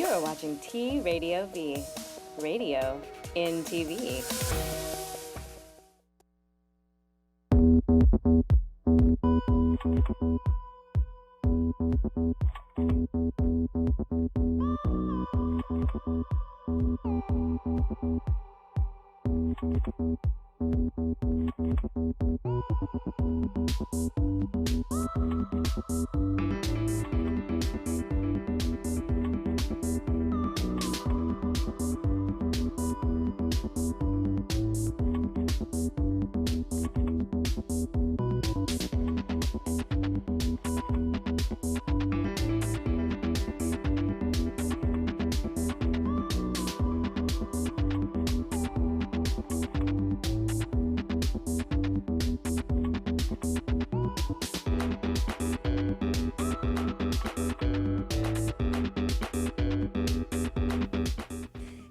You are watching T Radio V, radio in TV.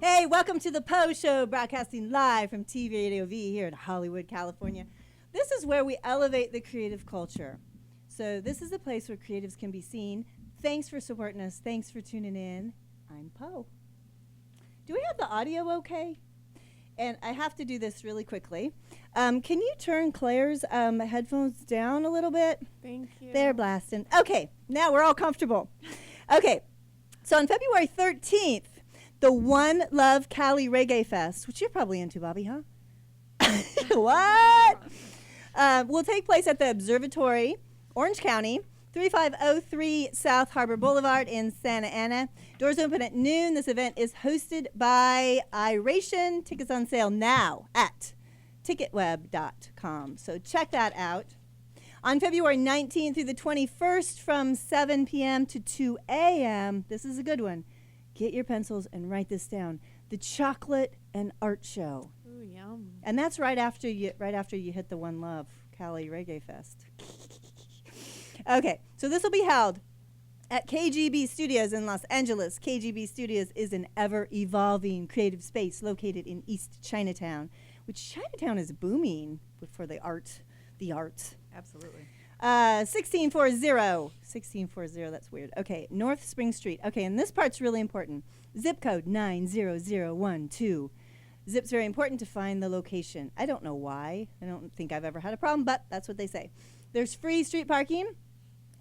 Hey, welcome to the PO Show, broadcasting live from TV Radio V here in Hollywood, California. This is where we elevate the creative culture. So this is the place where creatives can be seen. Thanks for supporting us. Thanks for tuning in. I'm Po. Do we have the audio okay? And I have to do this really quickly. Can you turn Claire's headphones down a little bit? Thank you. They're blasting. Okay, now we're all comfortable. Okay, so on February 13th, the One Love Cali Reggae Fest, which you're probably into, Bobbie, huh? What? Will take place at the Observatory, Orange County, 3503 South Harbor Boulevard in Santa Ana. Doors open at noon. This event is hosted by Iration. Tickets on sale now at ticketweb.com. So check that out. On February 19th through the 21st from 7 p.m. to 2 a.m., this is a good one. Get your pencils and write this down. The Chocolate and Art Show. Ooh, yum. And that's right after you hit the One Love Cali Reggae Fest. Okay, so this will be held at KGB Studios in Los Angeles. KGB Studios is an ever-evolving creative space located in East Chinatown, which Chinatown is booming for the arts. Absolutely. 1640, that's weird. Okay, North Spring Street. Okay, and this part's really important. Zip code 90012. Zip's very important to find the location. I don't know why. I don't think I've ever had a problem, but that's what they say. There's free street parking,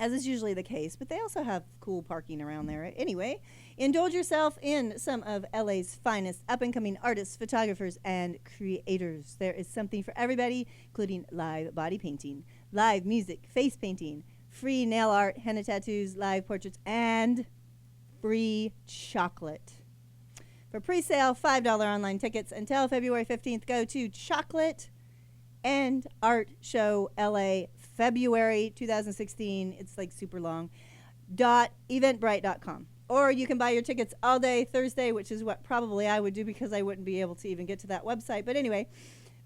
as is usually the case, but they also have cool parking around there. Anyway, indulge yourself in some of LA's finest up-and-coming artists, photographers, and creators. There is something for everybody, including live body painting, live music, face painting, free nail art, henna tattoos, live portraits, and free chocolate. For pre-sale, $5 online tickets until February 15th. Go to Chocolate and Art Show LA, February 2016. It's like super long. .eventbrite.com. Or you can buy your tickets all day Thursday, which is what probably I would do because I wouldn't be able to even get to that website. But anyway,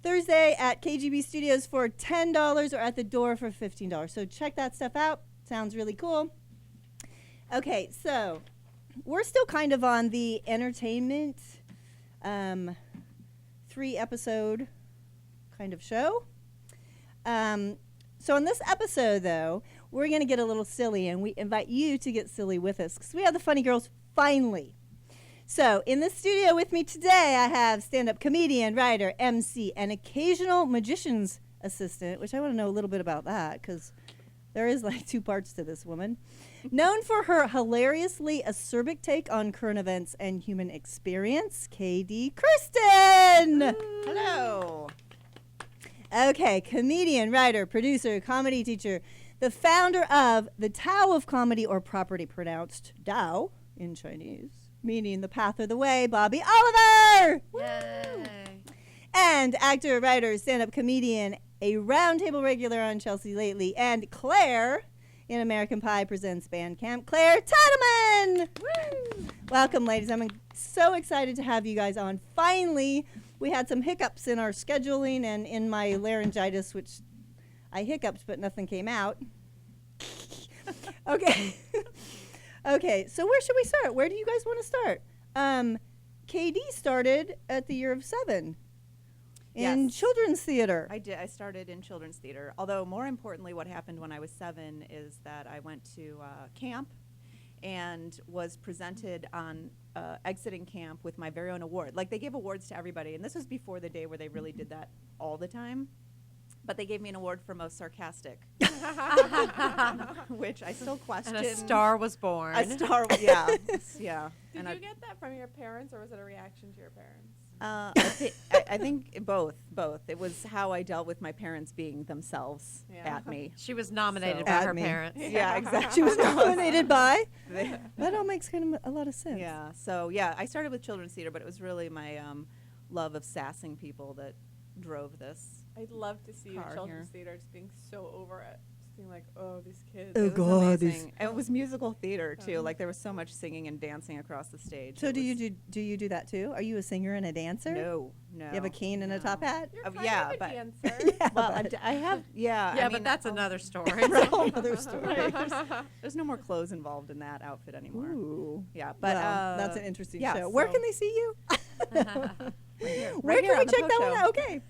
Thursday at KGB Studios for $10 or at the door for $15. So check that stuff out. Sounds really cool. Okay, so we're still kind of on the entertainment 3-episode kind of show. So in this episode, though, we're going to get a little silly, and we invite you to get silly with us because we have the funny girls finally. So in the studio with me today, I have stand-up comedian, writer, MC, and occasional magician's assistant, which I want to know a little bit about that because there is like 2 parts to this woman. Known for her hilariously acerbic take on current events and human experience, KAYDEE KERSTEN. Hello. Okay, comedian, writer, producer, comedy teacher, the founder of the Tao of Comedy, or properly pronounced Dao in Chinese, meaning the path or the way, Bobbie Oliver! Yay. And actor, writer, stand-up comedian, a roundtable regular on Chelsea Lately, and Claire in American Pie presents Bandcamp, Claire Titeman! Woo. Welcome, ladies. I'm so excited to have you guys on. Finally, we had some hiccups in our scheduling and in my laryngitis, which I hiccuped, but nothing came out. Okay. Okay, so where should we start? Where do you guys want to start? KAYDEE started at the year of 7 in Yes. children's theater. I did. I started in children's theater. Although more importantly, what happened when I was 7 is that I went to camp and was presented on exiting camp with my very own award. Like, they gave awards to everybody, and this was before the day where they really did that all the time. But they gave me an award for most sarcastic, which I still question. And a star was born. A star, yeah, yeah. Did And you get that from your parents, or was it a reaction to your parents? I think both. It was how I dealt with my parents being themselves Yeah. at me. She was nominated So- by At her me. parents. Yeah, exactly. She was nominated by. They- That all makes kind of a lot of sense. Yeah. So yeah, I started with children's theater, but it was really my love of sassing people that drove this. I'd love to see you Car in children's here. theater, just being so over it, just being like, oh, these kids. Oh, It was God, these- amazing. And it was musical theater too. Like, there was so much singing and dancing across the stage. So It do you was- do you do that too? Are you a singer and a dancer? No, no. You have a cane and a no. top hat? You're Oh, kind yeah, of a but- dancer. Yeah, Well, but- I have. Yeah. Yeah, I but mean, that's another story. That's a whole other story. Right. There's no more clothes involved in that outfit anymore. Ooh. Yeah, but Well, that's an interesting yeah, show. Where so- can they see you? Right Where here can we on the check PO that one Show. out? Okay.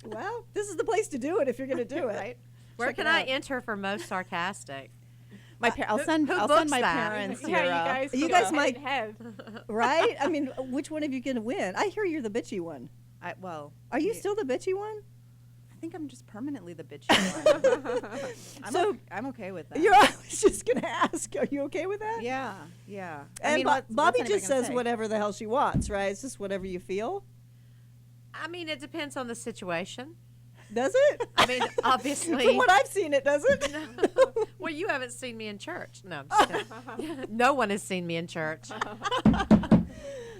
Well, this is the place to do it if you're going to do it. Right. Where Check can it I out. enter for most sarcastic? I'll who send books my that? parents Yeah, your. you guys. You go guys head might- and head. Right? I mean, which one of you going to win? I hear you're the bitchy one. Well, Are you yeah, still the bitchy one? I think I'm just permanently the bitchy one. So- I'm okay with that. I was just going to ask. Are you okay with that? Yeah, yeah. And what's Bobbie anybody just gonna says say? whatever the hell she wants, right? It's just whatever you feel. I mean, it depends on the situation. Does it? I mean, obviously. From what I've seen, it doesn't. Well, you haven't seen me in church. No, I'm just kidding. No one has seen me in church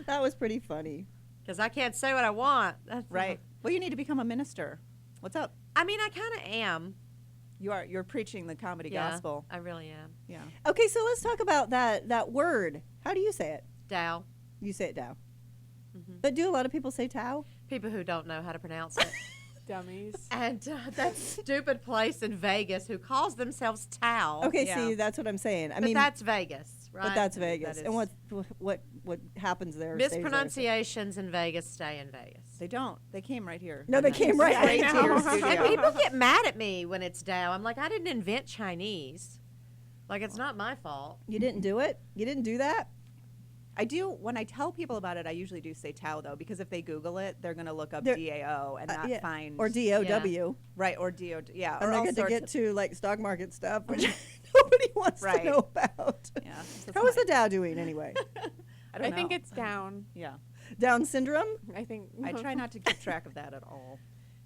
That was pretty funny. because I can't say what I want. Right. Well, you need to become a minister. What's up? I mean, I kind of am. You're preaching the comedy Yeah, gospel. I really am. Yeah. Okay, so let's talk about that word. How do you say it? Dow. You say it Dow. Mhm. But do a lot of people say Tao? People who don't know how to pronounce it. Dummies. And that stupid place in Vegas who calls themselves Tao. Okay, Yeah. see, that's what I'm saying. I But mean, that's Vegas, right? but that's Vegas. That And is- what happens there? stays there. Mispronunciations in Vegas stay in Vegas. They don't. They came right here. No, they came right Straight to your I know. studio. And people get mad at me when it's Dow. I'm like, I didn't invent Chinese. Like, it's not my fault. You didn't do it? You didn't do that? I do, when I tell people about it, I usually do say Tao, though, because if they Google it, they're going to look up They're- DAO and not yeah. find. Or DOW. Right, or DO. Yeah. And or they all get to sorts get of- to like stock market stuff, which nobody wants to Right. know about. Yeah. that's How is my- the Dow doing anyway? I don't I think know. it's down. Yeah. Down syndrome? I think. I try not to keep track of that at all.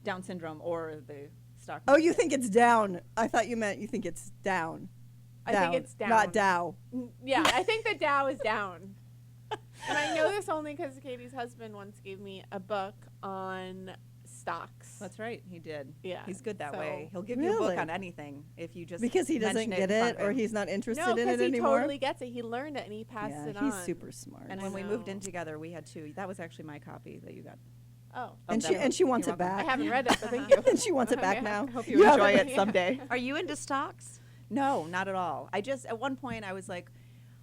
Down syndrome or the stock. Oh, you market. think it's down. I thought you meant you think it's down. I think it's down. Not Dow. Yeah, I think the Dow is down. And I know this only because Katie's husband once gave me a book on stocks. That's right. He did. Yeah, He's good that so- way. He'll give you a Really? book on anything if you just Because he doesn't mention get in it front or of him. he's not interested No, in because it he anymore. totally gets it. He learned it and he passed Yeah, it he's on. super smart. And I when we moved in know. together, we had two. That was actually my copy that you got. Oh, And that she book. and she wants You're it welcome. back. I haven't read it, but thank you. And she wants it back Yeah, now. I hope you Yeah. enjoy Enjoy it Yeah. someday. Are you into stocks? No, not at all. I just at one point I was like,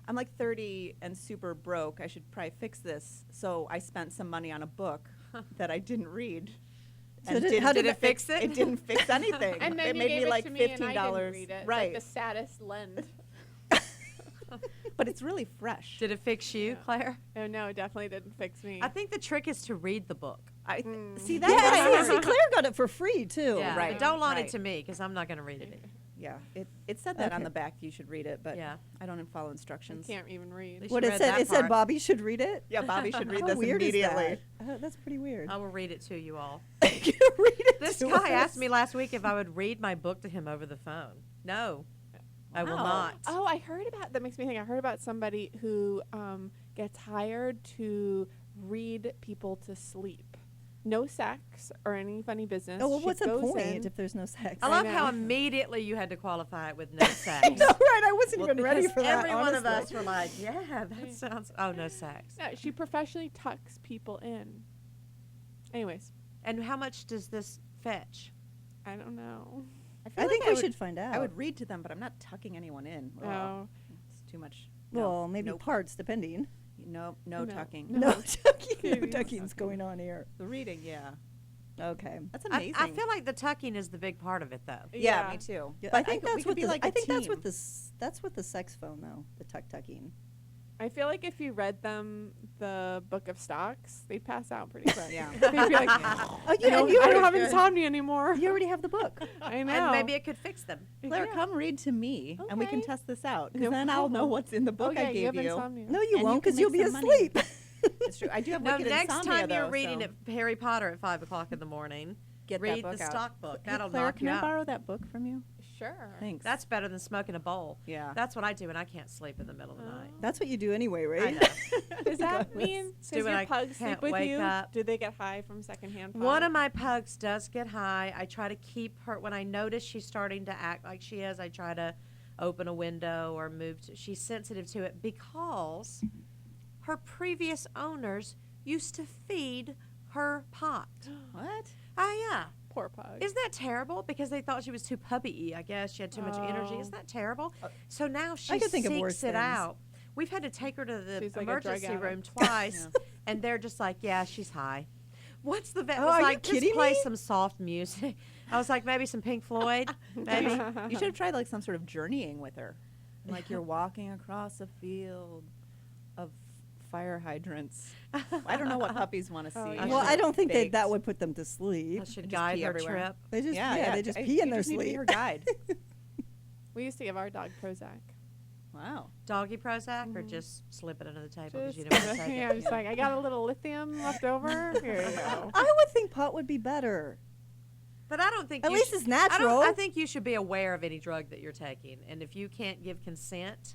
I'm like 30 and super broke. I should probably fix this. So I spent some money on a book that I didn't read. So how did it fix it? It didn't fix anything. And then it you made gave me like it to me and I $15. didn't read it. Right. Like the saddest lend. But it's really fresh. Did it fix you, Yeah. Claire? Oh no, it definitely didn't fix me. I think the trick is to read the book. See that's Yeah, what I see, heard. Claire got it for free too. Yeah, right, but don't loan right. it to me because I'm not going to read it. Yeah, it said that on Okay. the back. You should read it, but Yeah. I don't follow I instructions. can't even read. They What should it read said, that it said part. Bobby should read it. Yeah, Bobby should read How this weird immediately. is that? Oh, that's pretty weird. I will read it to you all. You read it This to guy us. asked me last week if I would read my book to him over the phone. No, I will Wow. not. Oh, I heard about that. Makes me think. I heard about somebody who gets hired to read people to sleep. No sex or any funny business. Oh, well, She what's the goes point in- if there's no sex? I love know. how immediately you had to qualify it with no sex. No, right. I wasn't Well, even ready Because for that. every one of honestly. us were like, yeah, that sounds. Oh, no sex. No, she professionally tucks people in. Anyways, And how much does this fetch? I don't know. I think we should find out. I would read to them, but I'm not tucking anyone in. No. Oh, it's too much. Well, maybe Nope. parts, depending. No No. tucking. No. No tucking. No Katie's tucking's tucking. going on here. The reading, yeah. Okay. That's amazing. I feel like the tucking is the big part of it, though. yeah, me too. Yeah, But I think we that's could what be the, like I a think that's team. what that's what the sex phone though, the tucking. I feel like if you read them the book of stocks, they'd pass out pretty quick. Yeah. They'd be like, Oh, I yeah, and don't, you I don't already, have insomnia anymore. you already have the book. I know. And maybe it could fix them. Claire, Yeah. come read to me, and we can Okay. test this out. 'Cause No then I'll know problem. what's in the book Oh, yeah, I you gave have you. insomnia. No, you And won't you can because you'll make be some money. asleep. It's true. I do have No, wicked next insomnia, time you're though, reading so it Harry Potter at 5 o'clock in the morning, get that read book the out. stock book. Hey, That'll Claire, knock can you I out. borrow that book from you? Sure. Thanks. That's better than smoking a bowl. yeah. That's what I do when I can't sleep in the middle of the night. That's what you do anyway, I right? know. Does that mean It's does when your I pug can't sleep with wake you? up. Do they get high from secondhand? One of my pugs does get high. I try to keep her, when I notice she's starting to act like she is, I try to open a window or move. She's sensitive to it because her previous owners used to feed her pot. What? Oh, yeah. Poor pug. Isn't that terrible? Because they thought she was too puppy-y, I guess. She had too much energy. Oh. Isn't that terrible? So now she I could think of worse seeks it things. out. We've had to take her to the She's like a drug emergency room addict. twice, and they're just like, yeah, she's high. Once the vet Oh, was are you like, just kidding play me? some soft music. I was like, maybe some Pink Floyd, maybe. You should have tried like some sort of journeying with her. Like you're walking across a field of fire hydrants. I don't know what puppies want to see. Oh, yeah. Well, I don't think that Baked. that would put them to sleep. I should just guide pee their everywhere. trip. They just they just I- pee in you their just need to be sleep. her guide. We used to give our dog Prozac. Wow. Doggy Prozac or Mhm. just slip it under the table because Just, you didn't want to take yeah, it. just like I got a little lithium left over. Here you go. I would think pot would be better. But I don't think At you least should- it's natural. I think you should be aware of any drug that you're taking, and if you can't give consent,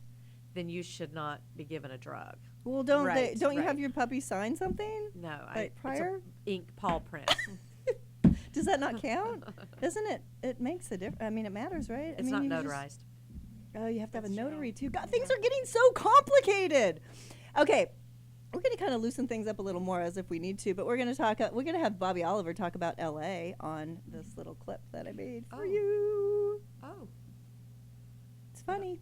then you should not be given a drug. Well, don't Right, don't you have right. your puppy sign something? No, Like prior? it's a ink paw print. Does that not count? Doesn't it? It makes a difference. I mean, it matters, right? It's I not mean, you just- notarized. Oh, you have to have a That's true. notary too. God, things are getting so complicated. Okay, we're going to kind of loosen things up a little more as if we need to, but we're going to talk. We're going to have Bobbie Oliver talk about L.A. on this little clip that I made for Oh. you. Oh. It's funny.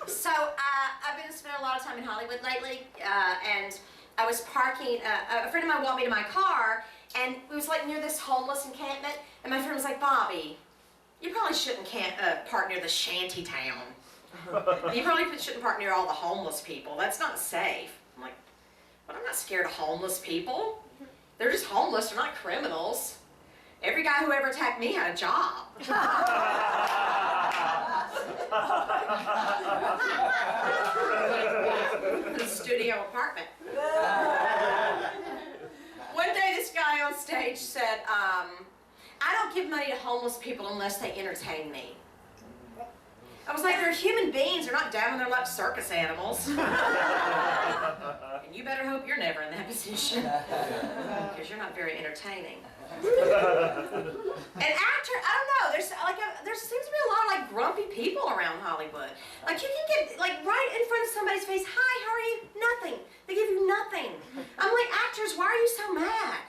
So I've been spending a lot of time in Hollywood lately, and I was parking. A friend of mine walked me to my car, and it was like near this homeless encampment. And my friend was like, "Bobbie, you probably shouldn't park near the shanty town. You probably shouldn't park near all the homeless people. That's not safe." I'm like, "But I'm not scared of homeless people. They're just homeless. They're not criminals. Every guy who ever attacked me had a job." The studio apartment. One day this guy on stage said, "I don't give money to homeless people unless they entertain me." I was like, "They're human beings. They're not down on their luck circus animals." And you better hope you're never in that position, because you're not very entertaining. An actor, I don't know. There seems to be a lot of like grumpy people around Hollywood. Like you can get like right in front of somebody's face. "Hi, how are you?" Nothing. They give you nothing. I'm like, actors, why are you so mad?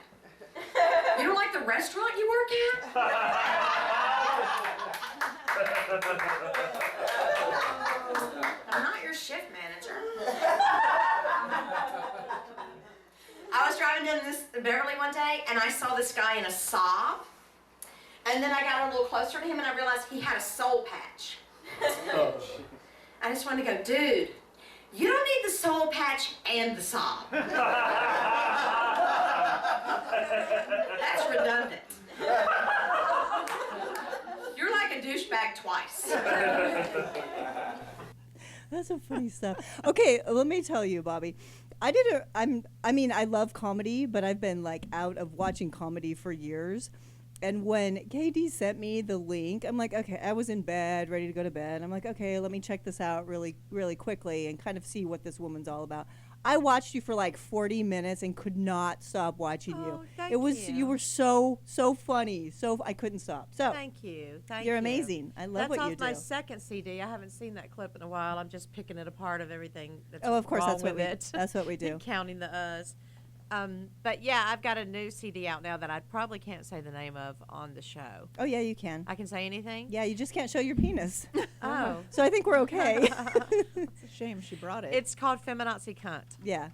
You don't like the restaurant you work at? I'm not your shift manager. I was driving down Beverly one day, and I saw this guy in a Saab. And then I got a little closer to him, and I realized he had a soul patch. I just wanted to go, "Dude, you don't need the soul patch and the Saab. That's redundant. You're like a douchebag twice." That's some funny stuff. Okay, let me tell you, Bobbie. I mean, I love comedy, but I've been like out of watching comedy for years. And when KD sent me the link, I'm like, okay, I was in bed, ready to go to bed. I'm like, okay, let me check this out really, really quickly and kind of see what this woman's all about. I watched you for like 40 minutes and could not stop watching you. Oh, thank It was you. you were so funny. So I couldn't stop. So Thank you. Thank you're you. amazing. I love That's what off you do. my second CD. I haven't seen that clip in a while. I'm just picking it apart of everything that's Oh, of course, wrong that's what with we it. that's what we do. Counting the uhs. But yeah, I've got a new CD out now that I probably can't say the name of on the show. Oh yeah, you can. I can say anything? Yeah, you just can't show your penis. Oh. So I think we're okay. It's a shame she brought it. It's called Feminazi Cunt. Yeah,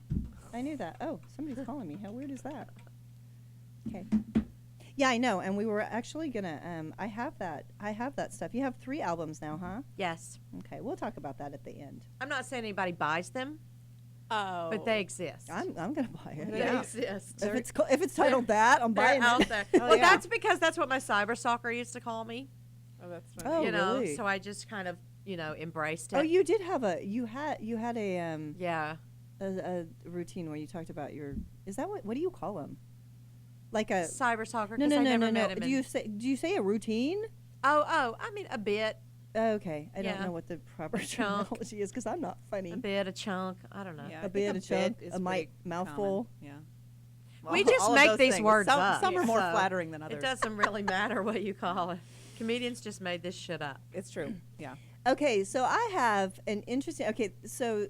I knew that. Oh, somebody's calling me. How weird is that? Okay. Yeah, I know. And we were actually gonna. I have that stuff. You have 3 albums now, huh? Yes. Okay, we'll talk about that at the end. I'm not saying anybody buys them, Oh. but they exist. I'm gonna buy it. They Yeah. exist. If it's titled that, I'm They're buying out it. there. Oh, Well, yeah. that's because that's what my cyber stalker used to call me. Oh, that's Oh, funny. You know, really? so I just kind of, embraced it. Oh, you did have you had Yeah. a routine where you talked about your. Is that what do you call them? Like a Cyber stalker. no 'cause no I no never no met no. him Do you say a routine? Oh, I mean a bit, Oh, okay, I don't Yeah. know what the proper chunk. terminology is because I'm not funny. a chunk. I don't know. Yeah, I A think bit, a chunk, is a pretty mouthful. common. Yeah. We Well, just all of make those these things. words some, up, Some are more so flattering than others. It doesn't really matter what you call it. Comedians just made this shit up. It's true. Yeah. Okay, so I have an interesting. Okay, so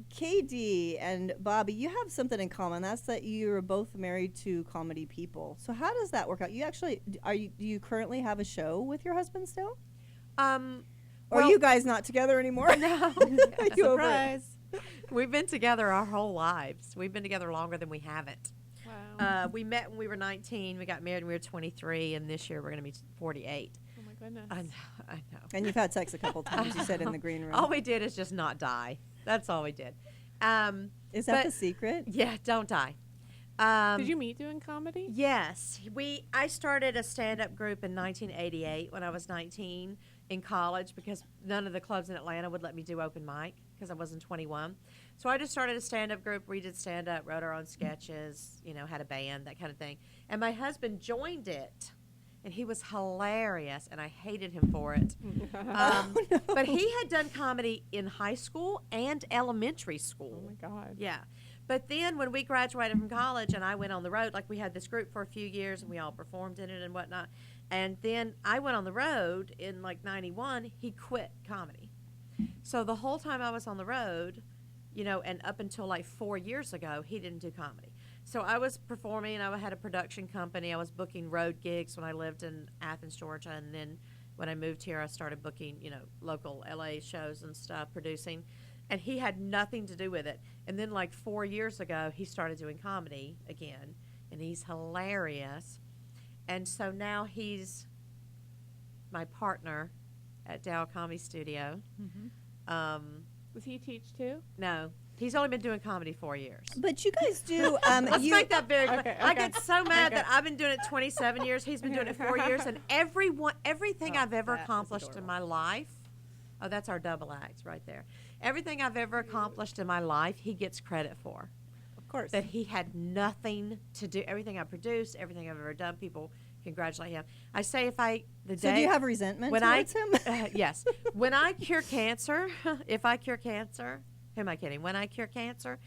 KD and Bobbie, you have something in common. That's that you are both married to comedy people. So how does that work out? You actually do you currently have a show with your husband still? Or are Well- you guys not together anymore? No. You over it? Surprise. We've been together our whole lives. We've been together longer than we haven't. Wow. We met when we were 19. We got married when we were 23, and this year we're going to be 48. Oh my goodness. I know. And you've had sex a couple times. You said in the green room. All we did is just not die. That's all we did. Is that but- the secret? Yeah, don't die. Did you meet doing comedy? Yes, I started a stand-up group in 1988 when I was 19 in college because none of the clubs in Atlanta would let me do open mic because I wasn't 21. So I just started a stand-up group. We did stand-up, wrote our own sketches, had a band, that kind of thing. And my husband joined it, and he was hilarious, and I hated him for it. But he had done comedy in high school and elementary school. Oh my God. Yeah. But then when we graduated from college and I went on the road, like we had this group for a few years and we all performed in it and whatnot. And then I went on the road in like 91, he quit comedy. So the whole time I was on the road, and up until like 4 years ago, he didn't do comedy. So I was performing, I had a production company, I was booking road gigs when I lived in Athens, Georgia. And then when I moved here, I started booking, local LA shows and stuff, producing. And he had nothing to do with it. And then like 4 years ago, he started doing comedy again. And he's hilarious. And so now he's my partner at Dow Comedy Studio. Does he teach too? No, he's only been doing comedy 4 years. But you guys do. Let's make that very clear. Okay, I okay. get so mad Okay. that I've been doing it 27 years. He's been doing it 4 years. And everything Oh, I've ever that is accomplished in my life, oh, that's our double act right there. Everything I've ever accomplished in my life, he gets credit for. Of course. That he had nothing to do. Everything I produced, everything I've ever done, people congratulate him. I say So do you have resentment when towards him? yes, when I cure cancer, if I cure cancer, who am I kidding? When I cure cancer,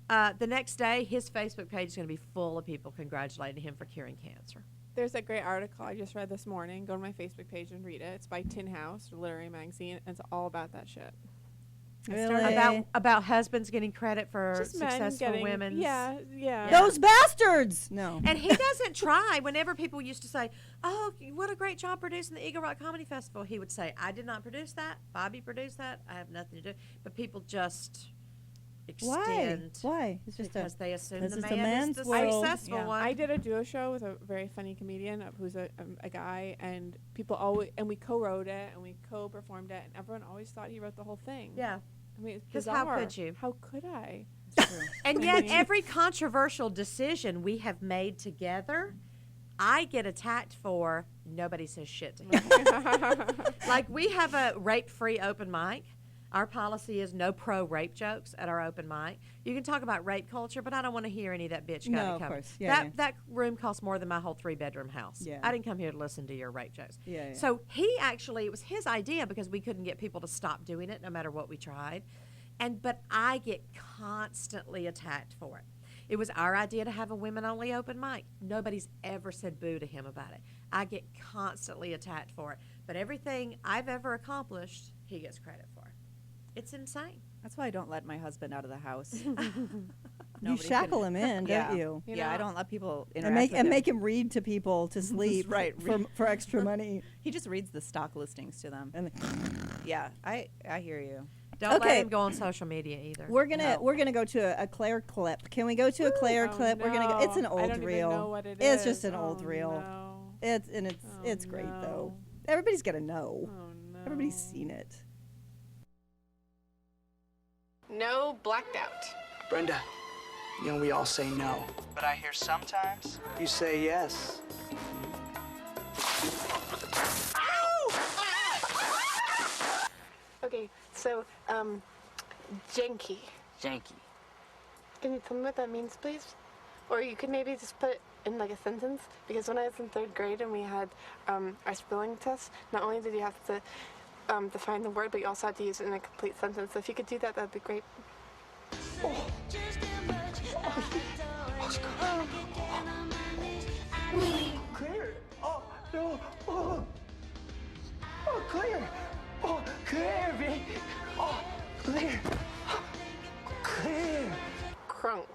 the next day his Facebook page is going to be full of people congratulating him for curing cancer. There's a great article I just read this morning. Go to my Facebook page and read it. It's by Tin House, literary magazine, and it's all about that shit. Really? About husbands getting credit for Just men successful getting, women's. Yeah. Those bastards! No. And he doesn't try. Whenever people used to say, "Oh, what a great job producing the Eagle Rock Comedy Festival," he would say, "I did not produce that. Bobbie produced that. I have nothing to do." But people just extend. Why? It's just because they assume this the is man a is man's the world. successful Yeah. one. I did a duo show with a very funny comedian who's a guy, and people always, and we co-wrote it and we co-performed it, and everyone always thought he wrote the whole thing. Yeah. I mean, it's 'Cause how bizarre. could you? How could I? And I yet, mean- every controversial decision we have made together, I get attacked for. Nobody says shit to him. Like, we have a rape-free open mic. Our policy is no pro-rape jokes at our open mic. You can talk about rape culture, but I don't want to hear any of that bitch No, gotta of come. course. Yeah, That room costs more than my whole 3-bedroom house. Yeah. I didn't come here to listen to your rape jokes. Yeah. So he actually, it was his idea because we couldn't get people to stop doing it no matter what we tried. But I get constantly attacked for it. It was our idea to have a women-only open mic. Nobody's ever said boo to him about it. I get constantly attacked for it. But everything I've ever accomplished, he gets credit for. It's insane. That's why I don't let my husband out of the house. You Nobody shackle can- him in, Yeah. don't you? You Yeah, I know- don't let people interact And make with and him. make him read to people to sleep right. for extra money. He just reads the stock listings to them. And Yeah, I hear you. Don't Okay. let him go on social media either. We're gonna go to a Claire clip. Can we go to a Claire Oh, clip? We're gonna go. It's an no. old I don't reel. even know what it It's is. just an old Oh, reel. no. It's great no. though. Everybody's gotta know. Oh no. Everybody's seen it. No, blacked out. Brenda, you know we all say no. But I hear sometimes you say yes. Okay, so, janky. Janky. Can you tell me what that means, please? Or you could maybe just put it in like a sentence, because when I was in 3rd grade and we had our spelling test, not only did you have to define the word, but you also had to use it in a complete sentence. So if you could do that, that'd be great. Claire! Oh, no! Oh, Claire! Oh, Claire, baby! Oh, Claire! Claire! Crunk.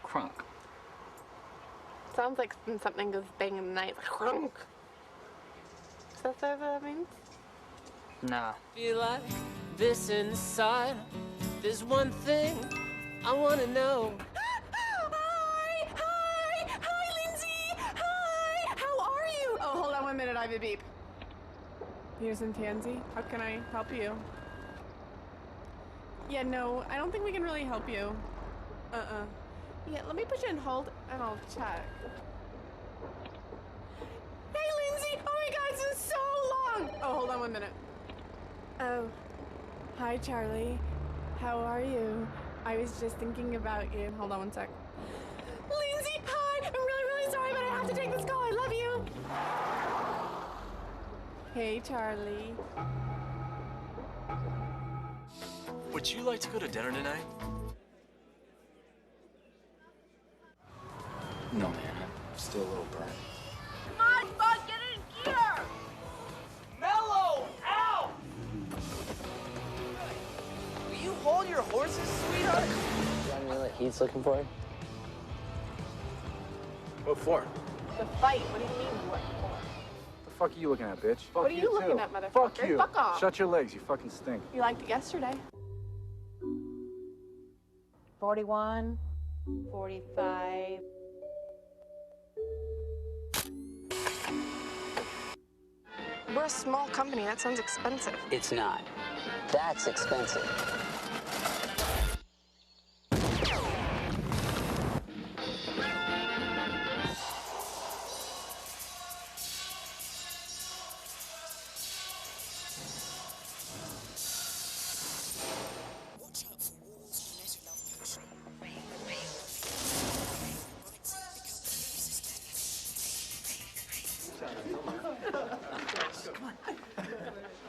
Crunk. Sounds like when something goes bang in the night. Crunk. Is that what that means? Nah. Feel like this inside. There's one thing I wanna know. Hi, Lindsay! Hi! How are you? Oh, hold on 1 minute, I have a beep. Here's in Tansy. How can I help you? Yeah, no, I don't think we can really help you. Yeah, let me put you on hold and I'll check. Hey, Lindsay! Oh my God, it's been so long! Oh, hold on 1 minute. Oh, hi, Charlie. How are you? I was just thinking about you. Hold on 1 sec. Lindsay, hi! I'm really, really sorry, but I have to take this call. I love you. Hey, Charlie. Would you like to go to dinner tonight? No, man. I'm still a little burnt. Come on, bud, get in gear! Mellow! Ow! Will you hold your horses, sweetheart? You got anything that Heath's looking for? What for? The fight. What do you mean, what for? The fuck are you looking at, bitch? Fuck What are you looking too. at, motherfucker? Fuck you. Fuck off. Shut your legs, you fucking stink. You liked it yesterday. 41, 45. We're a small company. That sounds expensive. It's not. That's expensive.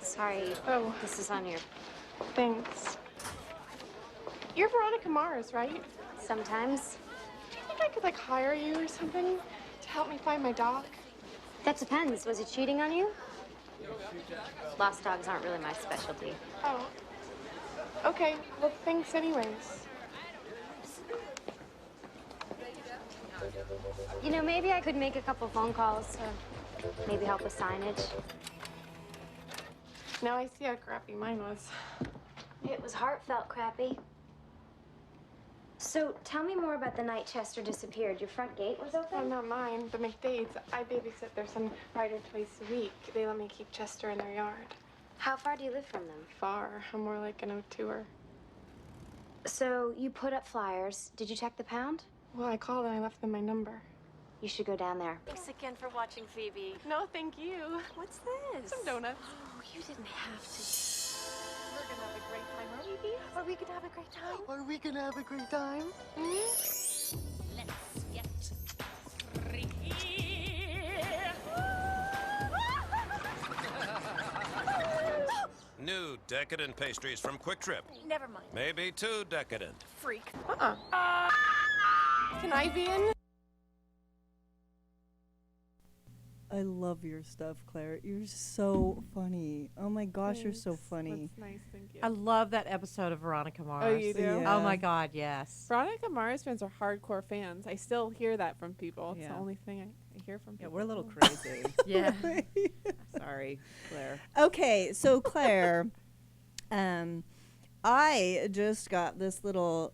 Sorry. Oh. This is on your. Thanks. You're Veronica Mars, right? Sometimes. Do you think I could, like, hire you or something to help me find my dog? That depends. Was he cheating on you? Lost dogs aren't really my specialty. Oh. Okay. Well, thanks anyways. You know, maybe I could make a couple phone calls or maybe help with signage. Now I see how crappy mine was. It was heartfelt crappy. So tell me more about the night Chester disappeared. Your front gate was Oh, open? not mine. The McDades. I babysit their son Ryder twice a week. They let me keep Chester in their yard. How far do you live from them? Far. I'm more like an O2er. So you put up flyers. Did you check the pound? Well, I called and I left them my number. You should go down there. Thanks again for watching, Phoebe. No, thank you. What's this? Some donuts. Oh, you didn't have to. We're gonna have a great time, are we, Bee? Are we gonna have a great time? Are we gonna have a great time? Let's get freaky. New decadent pastries from Quick Trip. Never mind. Maybe too decadent. Freak. Can I be in? I love your stuff, Claire. You're so funny. Oh my gosh, you're so funny. That's nice, thank you. I love that episode of Veronica Mars. Oh, you do? Yeah. Oh my God, yes. Veronica Mars fans are hardcore fans. I still hear that from people. It's Yeah. the only thing I hear from Yeah, people. we're a little crazy. Yeah. Sorry, Claire. Okay, so Claire, I just got this little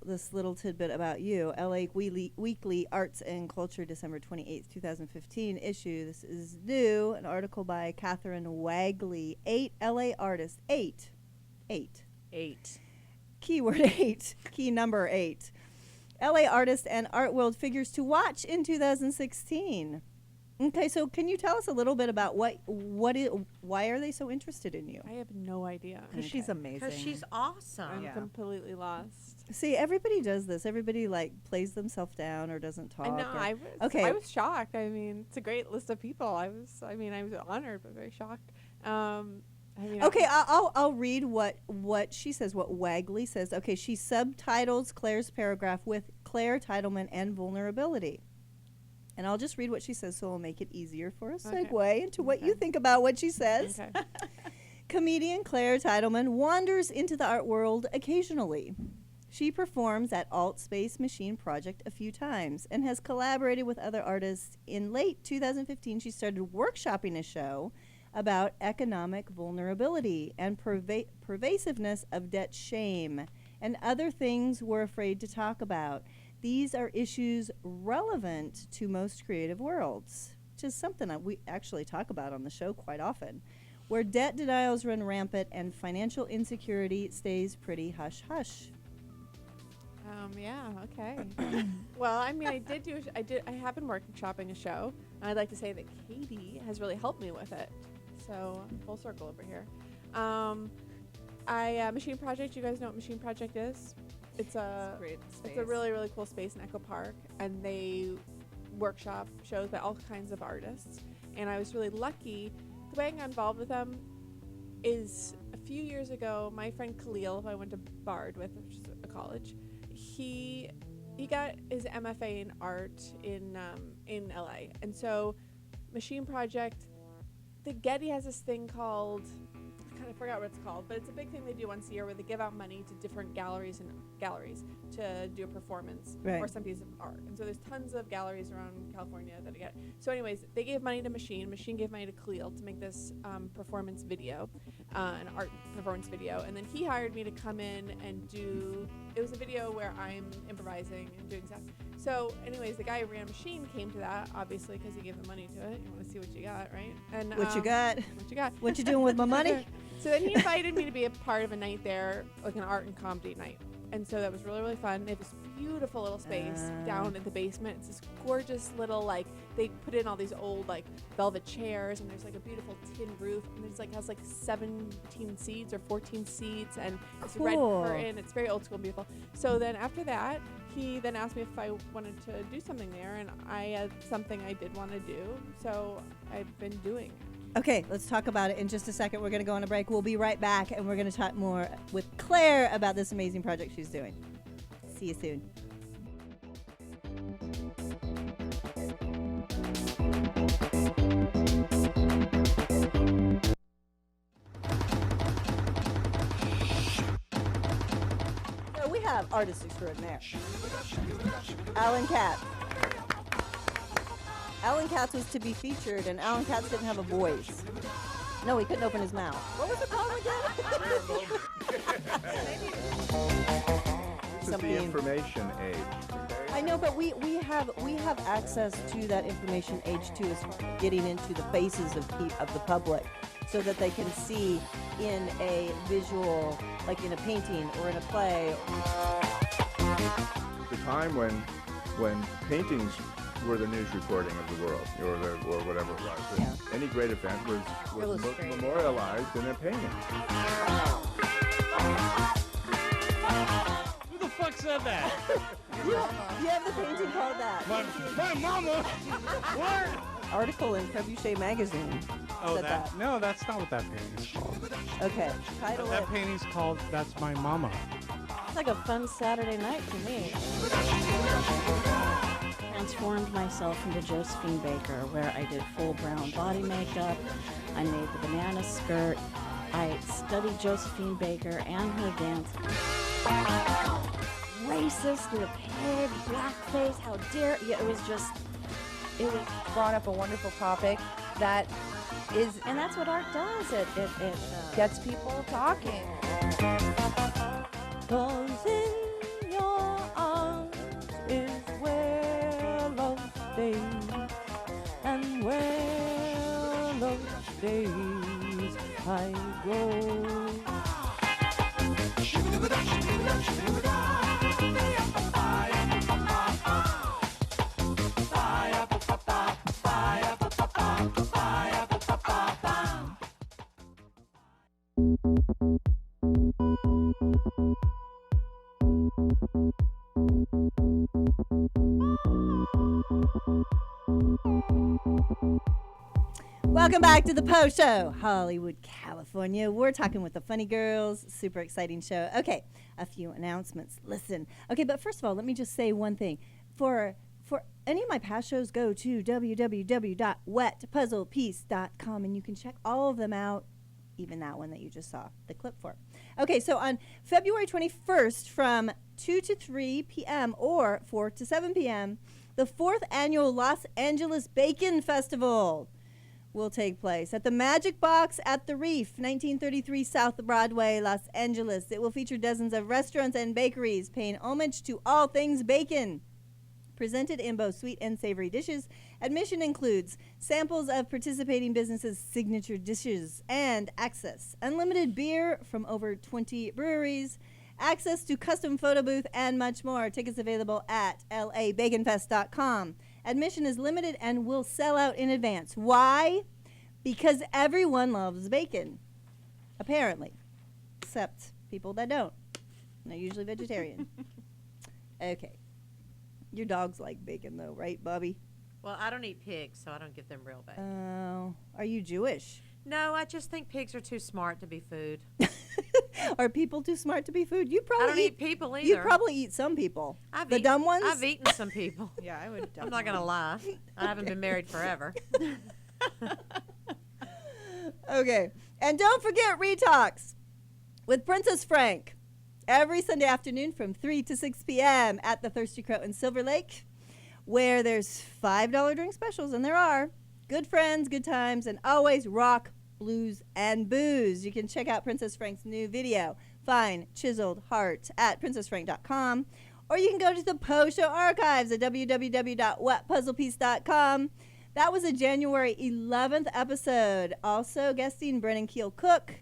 tidbit about you. LA Weekly Arts and Culture, December 28th, 2015 issue. This is new. An article by Catherine Wagley. 8 LA artists. 8. Keyword 8. Key number 8. LA artists and art world figures to watch in 2016. Okay, so can you tell us a little bit about why are they so interested in you? I have no idea. Because she's amazing. Because she's awesome. I'm completely lost. See, everybody does this. Everybody plays themselves down or doesn't talk. I know. Okay. I was shocked. I mean, it's a great list of people. I was honored but very shocked. Okay, I'll read what she says, what Wagley says. Okay, she subtitles Claire's paragraph with Claire Titleman and vulnerability. And I'll just read what she says so it'll make it easier for a segue into what you think about what she says. Okay. Comedian Claire Titleman wanders into the art world occasionally. She performs at Alt Space Machine Project a few times and has collaborated with other artists. In late 2015, she started workshopping a show about economic vulnerability and pervasiveness of debt shame and other things we're afraid to talk about. These are issues relevant to most creative worlds, which is something that we actually talk about on the show quite often, where debt denials run rampant and financial insecurity stays pretty hush-hush. Yeah, okay. Well, I mean, I have been workshopping a show, and I'd like to say that Katie has really helped me with it. So, full circle over here. Machine Project, you guys know what Machine Project is? It's a really, really cool space in Echo Park, and they workshop shows by all kinds of artists. And I was really lucky. The way I got involved with them is a few years ago, my friend Khalil, who I went to Bard with, which is a college, he got his MFA in art in LA. And so Machine Project, the Getty has this thing called, I kind of forgot what it's called, but it's a big thing they do once a year where they give out money to different galleries to do a performance or some piece of art. And so there's tons of galleries around California that get it. So anyways, they gave money to Machine. Machine gave money to Khalil to make this performance video, an art performance video. And then he hired me to come in and do, it was a video where I'm improvising and doing stuff. So anyways, the guy who ran Machine came to that, obviously, because he gave the money to it. You want to see what you got, right? And What you got? What you got? What you doing with my money? So then he invited me to be a part of a night there, like an art and comedy night. And so that was really, really fun. They have this beautiful little space down in the basement. It's this gorgeous little, they put in all these old, velvet chairs, and there's, a beautiful tin roof. And there's, has, 17 seats or 14 seats, and it's red curtain. It's very old school and beautiful. So then after that, he then asked me if I wanted to do something there, and I had something I did want to do. So I've been doing it. Okay, let's talk about it in just a second. We're going to go on a break. We'll be right back, and we're going to talk more with Claire about this amazing project she's doing. See you soon. So we have artist extraordinaire, Alan Katz. Alan Katz was to be featured, and Alan Katz didn't have a voice. No, he couldn't open his mouth. What was it called again? This is the information age. I know, but we have access to that information age too, is getting into the faces of the public, so that they can see in a visual, like in a painting or in a play. The time when paintings were the news reporting of the world, or whatever it was. Yeah. Any great event was memorialized in a painting. Who the fuck said that? You have the painting called that. My mama! What? Article in PO SHO magazine. Oh, that? No, that's not what that painting's called. Okay, title that painting's called That's My Mama. It's like a fun Saturday night for me. Transformed myself into Josephine Baker, where I did full brown body makeup. I made the banana skirt. I studied Josephine Baker and her dance. Racist, the pig, blackface, how dare you? It was brought up a wonderful topic that is, and that's what art does. It gets people talking. 'cause in your arms is where love stays, and where love stays, I go. Welcome back to the PO Show, Hollywood, California. We're talking with the funny girls. Super exciting show. Okay, a few announcements. Listen. Okay, but first of all, let me just say one thing. For any of my past shows, go to www.wetpuzzlepiece.com and you can check all of them out, even that one that you just saw the clip for. Okay, so on February 21st from 2 to 3 p.m. or 4 to 7 p.m., the 4th annual Los Angeles Bacon Festival will take place at the Magic Box at the Reef, 1933 South Broadway, Los Angeles. It will feature dozens of restaurants and bakeries paying homage to all things bacon. Presented in both sweet and savory dishes, admission includes samples of participating businesses' signature dishes and access, unlimited beer from over 20 breweries, access to custom photo booth, and much more. Tickets available at labaconfest.com. Admission is limited and will sell out in advance. Why? Because everyone loves bacon, apparently, except people that don't. They're usually vegetarian. Okay. Your dogs like bacon, though, right, Bobby? Well, I don't eat pigs, so I don't give them real bacon. Oh, are you Jewish? No, I just think pigs are too smart to be food. Are people too smart to be food? You probably I don't eat people either. You probably eat some people. The dumb ones? I've eaten some people. Yeah, I would. I'm not going to lie. I haven't been married forever. Okay. And don't forget Retox with Princess Frank every Sunday afternoon from 3 to 6 p.m. at the Thirsty Crow in Silver Lake, where there's $5 drink specials, and there are good friends, good times, and always rock, blues, and booze. You can check out Princess Frank's new video, Fine Chiseled Heart, at princessfrank.com, or you can go to the PO Show archives at www.wetpuzzlepiece.com. That was a January 11th episode. Also guesting Brennan Keel Cook,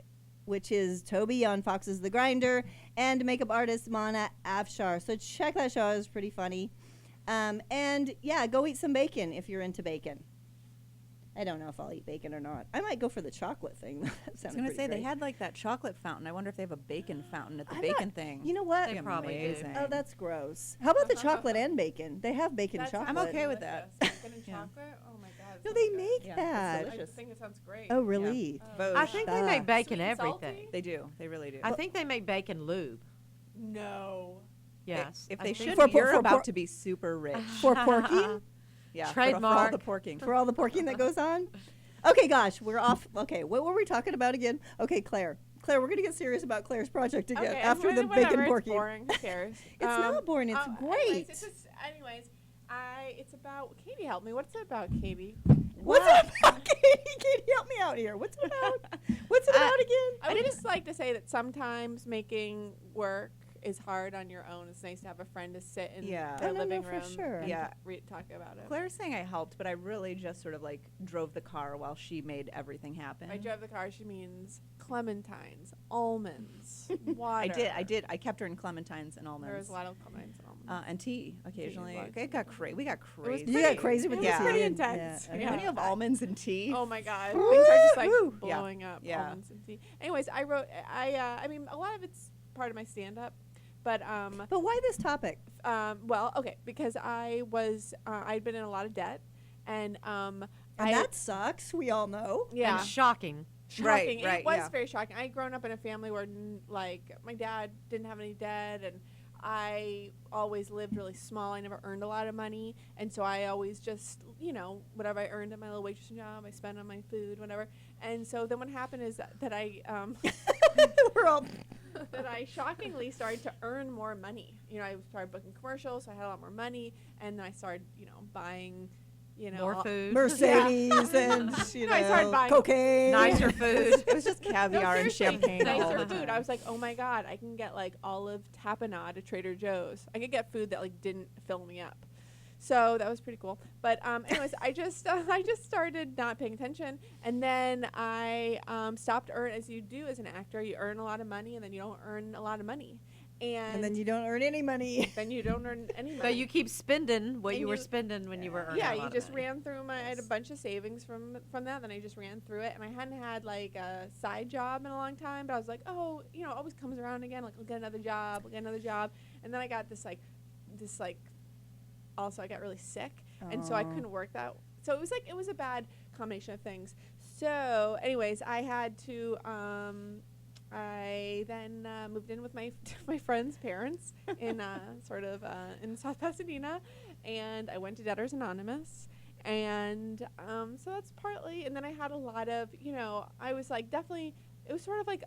which is Toby on Fox's The Grinder, and makeup artist Mana Afshar. So check that show. It was pretty funny. And, yeah, go eat some bacon if you're into bacon. I don't know if I'll eat bacon or not. I might go for the chocolate thing. That I was going to say, they had like that chocolate fountain. I wonder if they have a bacon fountain at the bacon thing. You know what? They probably do. Oh, that's gross. How about the chocolate and bacon? They have bacon chocolate. I'm okay with that. Bacon and chocolate? Oh my god. No, they make that. I think it sounds great. Oh, really? I think they make bacon Sweet and everything. salty? They do. They really do. I think they make bacon lube. No. Yes. If I they think- should, you're about to be super rich. For porking? Yeah. Trademark. For all the porking. For all the porking that goes on? Okay, gosh, we're off. Okay, what were we talking about again? Okay, Claire. Claire, we're going to get serious about Claire's project again Okay, after the whatever, bacon it's porking. boring. Who cares? It's not boring. It's great. It's about Katie. Help me. What's it about, Katie? What's it about, Katie? Katie, help me out here. What's it about? What's it about again? I would just like to say that sometimes making work is hard on your own. It's nice to have a friend to sit in Yeah. their Oh, no, living no, for room sure. and Yeah. talk about it. Claire's saying I helped, but I really just sort of like drove the car while she made everything happen. I drive the car. She means clementines, almonds, water. I did. I kept her in clementines and almonds. There was a lot of clementines and almonds. And tea occasionally. lots It got we got crazy. You got crazy with it the was tea. pretty and- intense. yeah, When you have almonds and tea. Oh my God, things are just like Woo! blowing up. Yeah. Almonds and tea. Anyways, I mean, a lot of it's part of my stand-up, but why this topic? Well, okay, because I was I'd been in a lot of debt, and that sucks. We all know. Yeah. And shocking. Shocking. Right, It was yeah. very shocking. I had grown up in a family where, like, my dad didn't have any debt, and I always lived really small. I never earned a lot of money, and so I always just, whatever I earned at my little waitressing job, I spent on my food, whatever. And so then what happened is that I We're all that I shockingly started to earn more money. I started booking commercials, so I had a lot more money, and then I started, buying you know, More food. Mercedes and I started buying cocaine. Nicer food. It was just caviar and seriously, champagne all nicer the food. time. I was like, oh my god, I can get like olive tapenade at Trader Joe's. I could get food that like didn't fill me up. So that was pretty cool. But anyways, I just started not paying attention, and then I stopped earn as you do as an actor. You earn a lot of money, and then you don't earn a lot of money, And then you don't earn any money. Then you don't earn any money. But you keep spending what And you were you- spending when you were earning Yeah, a you lot just of money. ran through my. I had a bunch of savings from that. Then I just ran through it, and I hadn't had like a side job in a long time. But I was like, oh, you know, it always comes around again. Like, I'll get another job. I'll get another job. And then I got this. Also, I got really sick, and so I Aw. couldn't work that. So it was a bad combination of things. So, anyways, I had to. I then moved in with my friend's parents in in South Pasadena, and I went to Debtors Anonymous, and so that's partly. And then I had a lot of, you know, I was like definitely. It was sort of like,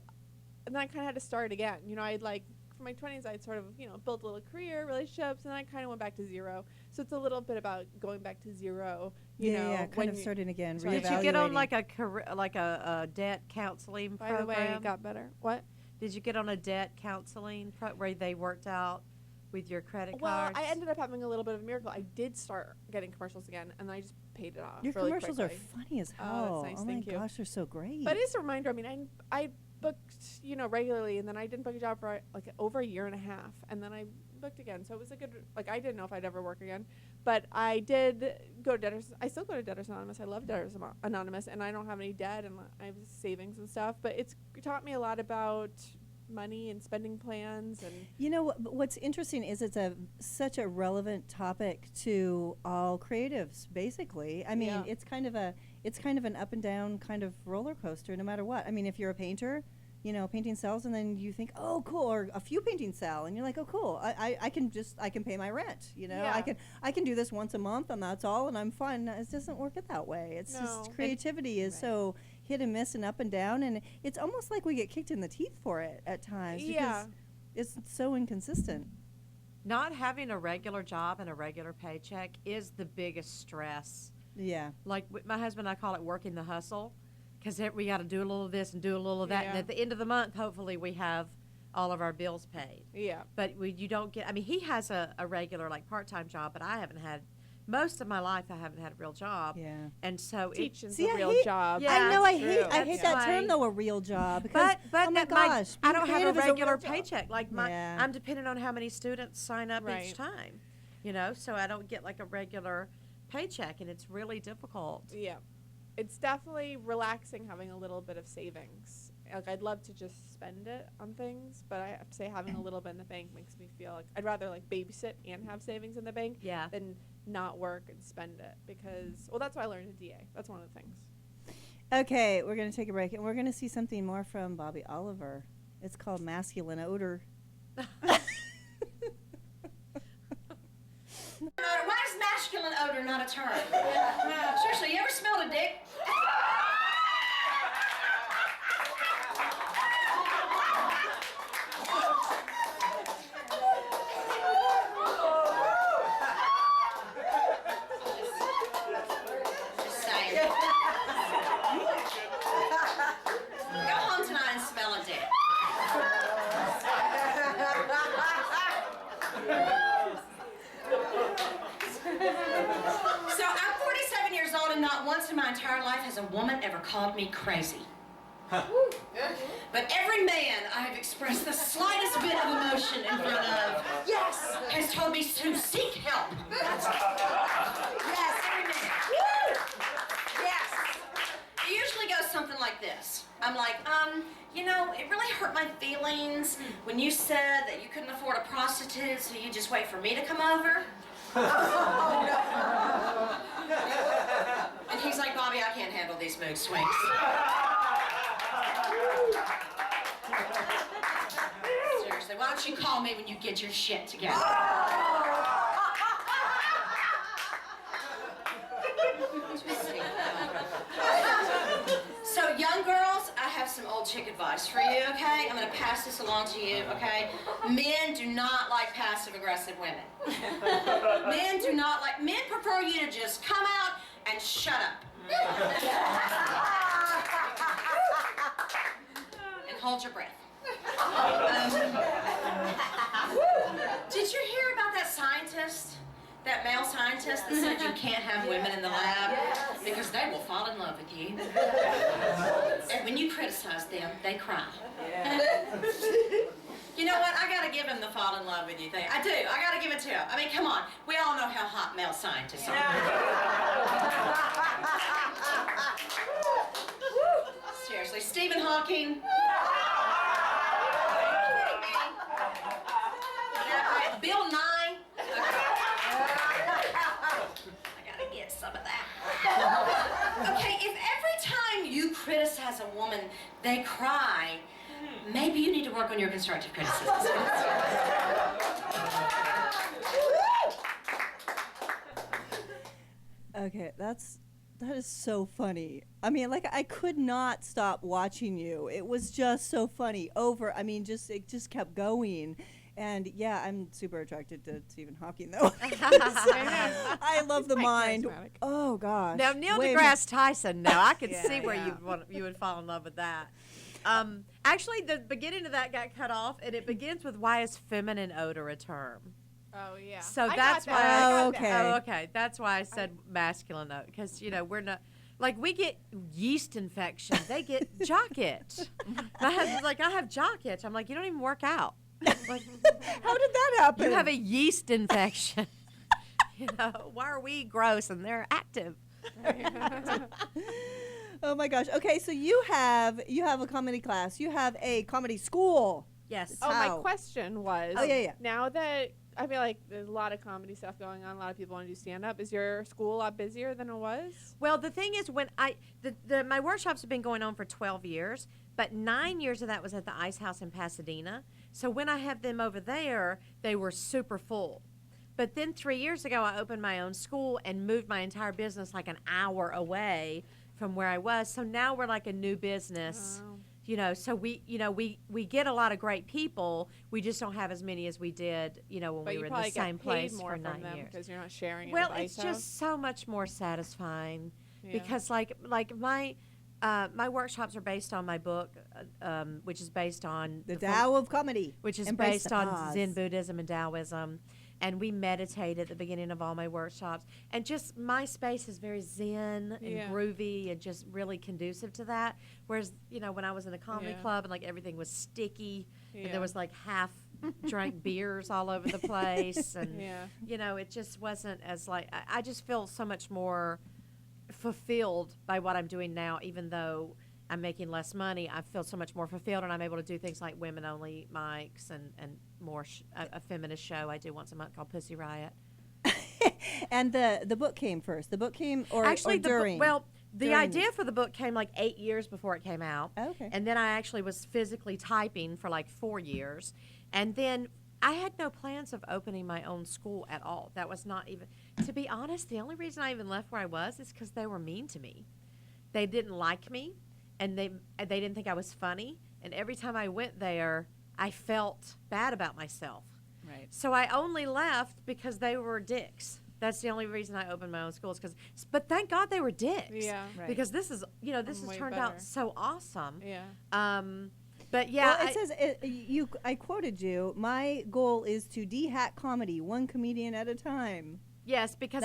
and then I kind of had to start again. You know, I'd like. For my 20s, I'd sort of, you know, built a little career, relationships, and then I kind of went back to zero. So it's a little bit about going back to zero. You know, Yeah, kind of starting again. So Did you get on like a debt counseling By program? the way, it got better. What? Did you get on a debt counseling where they worked out with your credit Well, cards? I ended up having a little bit of a miracle. I did start getting commercials again, and I just paid it off. Your really commercials quickly. are funny as Oh, hell. that's nice. Oh my Thank you. gosh, they're so great. But it's a reminder. I mean, I booked, you know, regularly, and then I didn't book a job for like over a year and a half, and then I booked again. So it was a good. Like, I didn't know if I'd ever work again, but I did go to Debtors. I still go to Debtors Anonymous. I love Debtors Anonymous, and I don't have any debt, and I have savings and stuff. But it's taught me a lot about money and spending plans. And you know what's interesting is it's such a relevant topic to all creatives. Basically, I mean, Yeah. it's kind of an up and down kind of roller coaster, no matter what. I mean, if you're a painter, you know, painting sells, and then you think, oh, cool, or a few paintings sell, and you're like, oh, cool, I can pay my rent. You know, Yeah. I can do this once a month, and that's all, and I'm fine. It doesn't work it that way. It's No. just creativity is so hit and miss and up and down, and it's almost like we get kicked in the teeth for it at times. Yeah. Because it's so inconsistent. Not having a regular job and a regular paycheck is the biggest stress. Yeah. Like my husband and I call it working the hustle, because we got to do a little of this and do a little of that, and Yeah. at the end of the month, hopefully we have all of our bills paid. Yeah. But you don't get, I mean, he has a regular, like, part-time job, but I haven't had, most of my life I haven't had a real job. Yeah. And so Teaching's See, a I real hate- job. Yeah, I know. I true. hate That's that why- term though, a real job. Because But oh my gosh, I being don't have a creative is regular real job. paycheck. Like Yeah. I'm dependent on how many students sign up Right. each time, you know. So I don't get like a regular paycheck, and it's really difficult. Yeah. It's definitely relaxing having a little bit of savings. Like, I'd love to just spend it on things, but I have to say having a little bit in the bank makes me feel like I'd rather like babysit and have savings in the bank Yeah. than not work and spend it, because, well, that's why I learned at DA. That's one of the things. Okay, we're going to take a break, and we're going to see something more from Bobbie Oliver. It's called Masculine Odor. Why is masculine odor not a term? Seriously, you ever smelled a dick? Just saying. Go home tonight and smell a dick. So I'm 47 years old, and not once in my entire life has a woman ever called me crazy. But every man I have expressed the slightest bit of emotion in front of, yes, has told me to seek help. Yes, every man. Yes. It usually goes something like this. I'm like, you know, it really hurt my feelings when you said that you couldn't afford a prostitute, so you just wait for me to come over. And he's like, Bobbie, I can't handle these mood swings. Seriously, why don't you call me when you get your shit together? So young girls, I have some old chick advice for you, okay? I'm gonna pass this along to you, okay? Men do not like passive-aggressive women. Men prefer you to just come out and shut up. And hold your breath. Did you hear about that scientist? That male scientist that said you can't have women in the lab because they will fall in love with you. And when you criticize them, they cry. You know what? I gotta give him the fall in love with you thing. I do. I gotta give it to him. I mean, come on. We all know how hot male scientists are. Seriously, Stephen Hawking. Bill Nye. Get some of that. Okay, if every time you criticize a woman, they cry, maybe you need to work on your constructive criticism. Okay, that is so funny. I mean, like, I could not stop watching you. It was just so funny. It just kept going. And yeah, I'm super attracted to Stephen Hawking, though. I love the mind. Oh gosh. Now Neil deGrasse Tyson. Now I could see where you would fall in love with that. Actually, the beginning of that got cut off, and it begins with "Why is feminine odor a term?" Oh yeah. So that's why. Okay. That's why I said masculine odor, because we're not. Like, we get yeast infection. They get jock itch. My husband's like, I have jock itch. I'm like, you don't even work out. Like, how did that happen? You have a yeast infection. Why are we gross and they're active? Oh my gosh. Okay, so you have a comedy class. You have a comedy school. Yes. My question was, yeah. Now that I feel like there's a lot of comedy stuff going on, a lot of people want to do stand-up, is your school a lot busier than it was? Well, the thing is, when my workshops have been going on for 12 years, but 9 years of that was at the Ice House in Pasadena. So when I had them over there, they were super full. But then 3 years ago, I opened my own school and moved my entire business like an hour away from where I was. So now we're like a new business. Oh. So we get a lot of great people. We just don't have as many as we did, when we were in the same place for 9 years. Because you're not sharing it. Well, with it's Ice House. just so much more satisfying because, like my workshops are based on my book, which is based on the Tao of Comedy, which is Embrace based the on pause. Zen Buddhism and Taoism. And we meditate at the beginning of all my workshops. And just my space is very zen and groovy and just really conducive to that. Whereas, when I was in a comedy club and like everything was sticky and there was like half drank beers all over the place. And, it just wasn't as like, I just feel so much more fulfilled by what I'm doing now, even though I'm making less money. I feel so much more fulfilled, and I'm able to do things like women-only mics and more a feminist show I do once a month called Pussy Riot. And the book came first. The book came Actually, or during? The idea for the book came like 8 years before it came out. Okay. And then I actually was physically typing for like 4 years. And then I had no plans of opening my own school at all. That was not even, to be honest, the only reason I even left where I was is because they were mean to me. They didn't like me. And they didn't think I was funny. And every time I went there, I felt bad about myself. Right. So I only left because they were dicks. That's the only reason I opened my own schools. But thank God they were dicks. Yeah. Right. Because this is, this has turned out so awesome. Yeah. But yeah. Well, it says, I quoted you, my goal is to de-hack comedy, one comedian at a time. Yes, because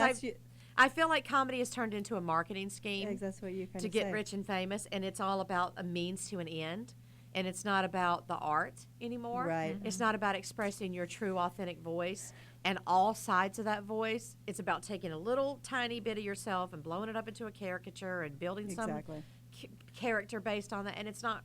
I feel like comedy has turned into a marketing scheme. Yeah, that's what you kind to of get say. rich and famous, and it's all about a means to an end, and it's not about the art anymore. Right. It's not about expressing your true, authentic voice and all sides of that voice. It's about taking a little tiny bit of yourself and blowing it up into a caricature and building some character based on that, and it's not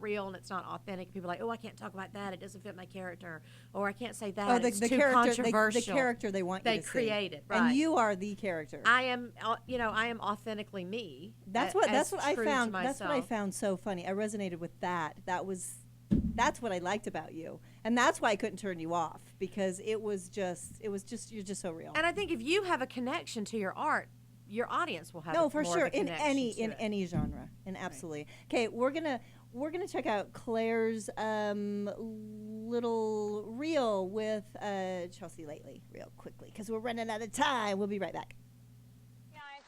real and it's not authentic. People are like, oh, I can't talk about that, it doesn't fit my character, or I can't say that, it's too controversial. The character they want you to created, see. right? And you are the character. I am, I am authentically me. That's what I found. That's what I found so funny. I resonated with that. That's what I liked about you, and that's why I couldn't turn you off, because it was just you're just so real. And I think if you have a connection to your art, your audience will have for sure in any genre, and absolutely. Okay, we're we're going to check out Claire's little reel with Chelsea lately real quickly because we're running out of time. We'll be right back.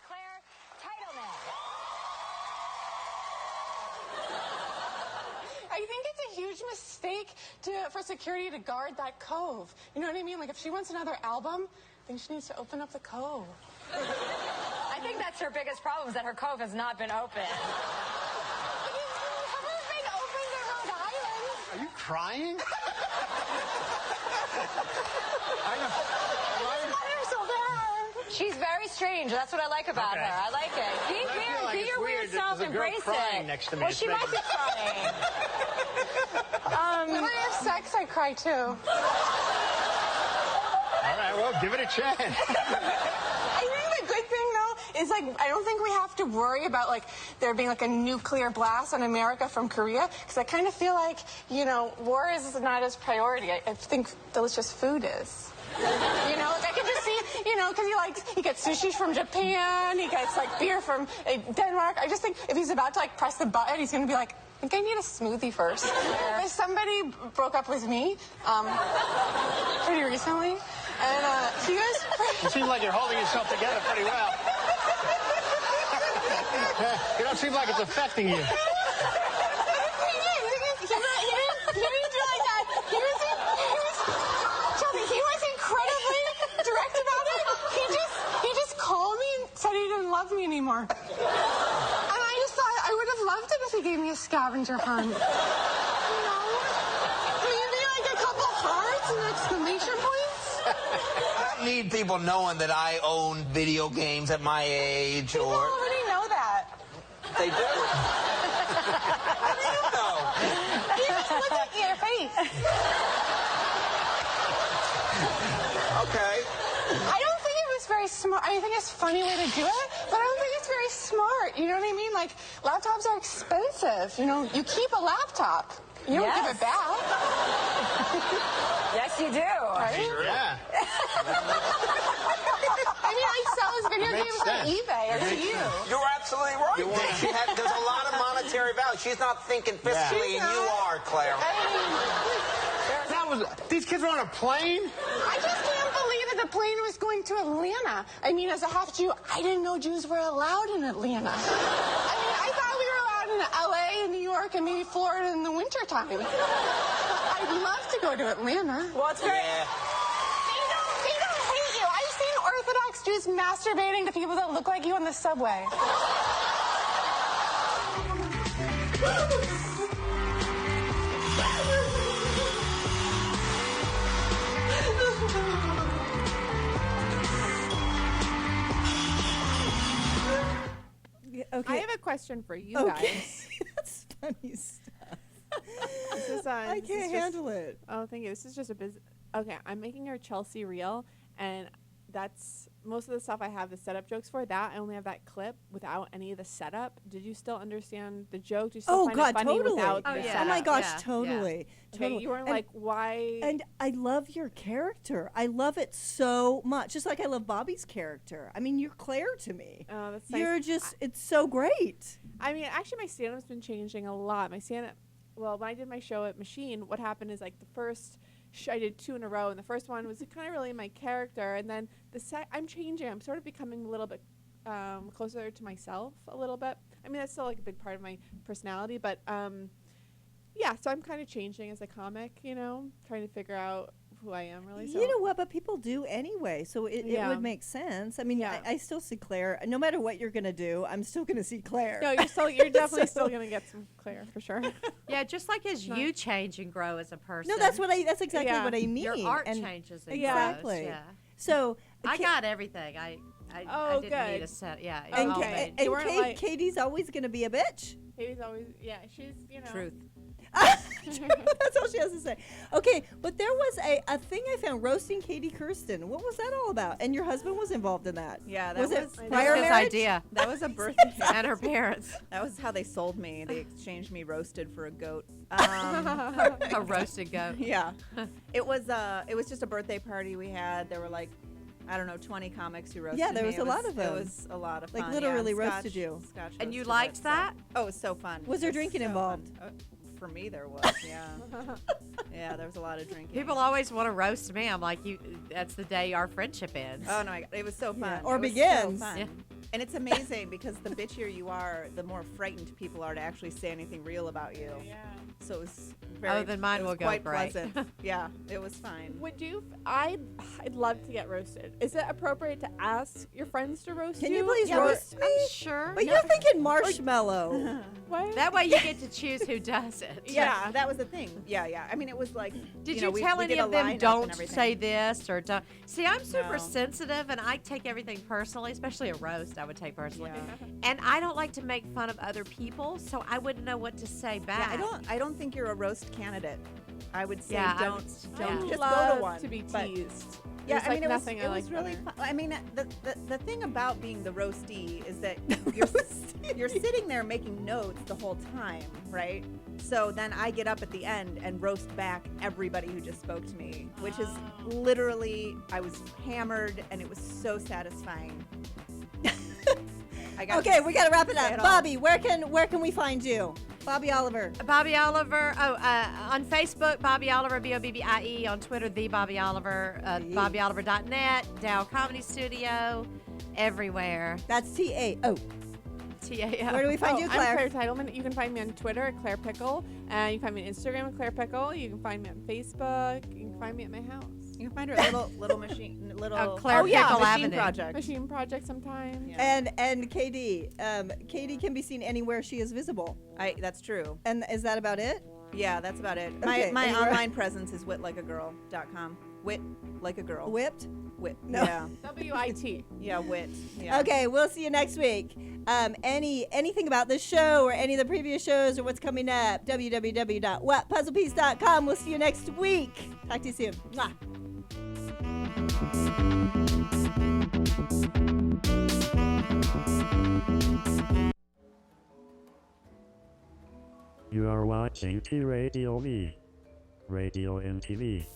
Claire Titleman. I think it's a huge mistake for security to guard that cove. You know what I mean? Like, if she wants another album, then she needs to open up the cove. I think that's her biggest problem, is that her cove has not been open. Are you crying? She's very strange. That's what I like about her. I like it. Be your weird self. Embrace it. Next to me. Well, she might be crying. When I have sex, I cry too. All right, well, give it a chance. I think the good thing, though, is, like, I don't think we have to worry about, like, there being, like, a nuclear blast on America from Korea, because I kind of feel like, you know, war is not as priority. I think delicious food is. You know, like, I can just see, you know, because he gets sushi from Japan, he gets, like, beer from Denmark. I just think if he's about to, like, press the button, he's going to be like, I think I need a smoothie first. If somebody broke up with me pretty recently, and he was... You seem like you're holding yourself together pretty well. You don't seem like it's affecting you. He didn't do like that. He was incredibly direct about it. He just called me and said he didn't love me anymore. And I just thought I would have loved it if he gave me a scavenger hunt. You know? Maybe like a couple hearts and exclamation points. I don't need people knowing that I own video games at my age People already know that. They do. How do you know? You just look at your face. Okay. I don't think it was very smart. I think it's a funny way to do it, but I don't think it's very smart. You know what I mean? Like, laptops are expensive. You know, you keep a laptop. You don't give it back. Yes, you do. Right? Sure. Yeah. I mean, I sell his video games on eBay. It's you. You're absolutely right. There's a lot of monetary value. She's not thinking fiscally, and you are, Claire. These kids were on a plane? I just can't believe that the plane was going to Atlanta. I mean, as a half-Jew, I didn't know Jews were allowed in Atlanta. I mean, I thought we were allowed in L.A. and New York and maybe Florida in the wintertime. I'd love to go to Atlanta. Well, it's very... They don't hate you. I've seen Orthodox Jews masturbating to people that look like you on the subway. Okay. I have a question for you guys. That's funny stuff. I can't handle it. Oh, thank you. This is just a business. Okay, I'm making your Chelsea reel, and that's most of the stuff I have the setup jokes for. That I only have that clip without any of the setup. Did you still understand the joke? Do you still find it funny totally. without the setup? Oh my gosh, totally. Okay, you weren't and, like, why? And I love your character. I love it so much. Just like I love Bobbie's character. I mean, you're Claire to me. Oh, that's nice. You're just, it's so great. I mean, actually, my stand-up's been changing a lot. My stand-up, well, when I did my show at Machine, what happened is, like, the first I did 2 in a row, and the first one was kind of really my character, and then I'm changing. I'm sort of becoming a little bit closer to myself a little bit. I mean, that's still, like, a big part of my personality, but, yeah, so I'm kind of changing as a comic, you know, trying to figure out who I am, really. So. You know what? But people do anyway, so it would make sense. I mean, I still see Claire. No matter what you're going to do, I'm still going to see Claire. No, you're definitely still going to get some Claire, for sure. Yeah, just like as you change and grow as a person. No, that's exactly what I mean. Your art changes and exactly. grows. Yeah. So I got everything. I didn't need a set. Yeah. And Katie's always going to be a bitch. Katie's always, she's, you know. Truth. That's all she has to say. Okay, but there was a thing I found, roasting Kaydee Kersten. What was that all about? And your husband was involved in that. Yeah, that was was it prior his marriage? idea. That was a birthday. And her parents. That was how they sold me. They exchanged me roasted for a goat. A roasted goat. Yeah. It was just a birthday party we had. There were like I don't know, 20 comics who roasted Yeah, there me. was a lot of them. It was a lot of Like, fun. literally yeah, roasted you. Scotch And you roasted liked it, that? Oh, it was so fun. Was there It drinking so involved? fun. For me, there was, yeah. Yeah, there was a lot of drinking. People always want to roast me. I'm like, that's the day our friendship ends. Oh, no, my God. It was so fun. Or It was begins. So fun. Yeah. And it's amazing because the bitchier you are, the more frightened people are to actually say anything real about you. Yeah. So it was very. then mine it was will go quite great. pleasant. Yeah, it was fine. Would you? I'd love to get roasted. Is it appropriate to ask your friends to roast you? Can you please Yeah, roast me? I'm sure. But you're thinking marshmallow. What? That way you get to choose who does it. Yeah, that was the thing. Yeah, yeah. I mean, it was like. Did know, you we- tell we any did a of them lineup and don't everything. say this or don't? See, I'm super No. sensitive and I take everything personally, especially a roast I would take personally. Yeah. And I don't like to make fun of other people, so I wouldn't know what to say back. Yeah, I don't think you're a roast candidate. I would say Yeah, don't I just love go to one. to be but- teased. Yeah, There's I mean, like it nothing was, I it was like really better. fun. I mean, the thing about being the roastee is that you're sitting there making notes the whole time, right? So then I get up at the end and roast back everybody who just spoke to me, which is literally, I was hammered and it was so satisfying. Okay, we gotta wrap it say up. it all. Bobby, where can we find you? Bobby Oliver. Bobby Oliver. On Facebook, Bobby Oliver, BOBBIE. On Twitter, the Bobby Oliver. BobbyOliver.net. Dow Comedy Studio. Everywhere. That's TAO. TAO. Where do we find you, Claire? I'm Claire Titleman. You can find me on Twitter at Claire Pickle. And you can find me on Instagram at Claire Pickle. You can find me on Facebook. You can find me at my house. You can find her little machine, little Claire yeah, Pickle machine Avenue. project. Machine project sometime. Yeah. And KD. KD can be seen anywhere she is visible. That's true. And is that about it? Yeah, that's about it. Okay, My anywhere- online presence is witlikeagirl.com. Wit like a girl. Whipped? Wit. No. Yeah. WIT. Yeah, wit. Yeah. Okay, we'll see you next week. Anything about this show or any of the previous shows or what's coming up, www.whatpuzzlepiece.com. We'll see you next week. Talk to you soon. Mwah. You are watching T Radio V. Radio and TV.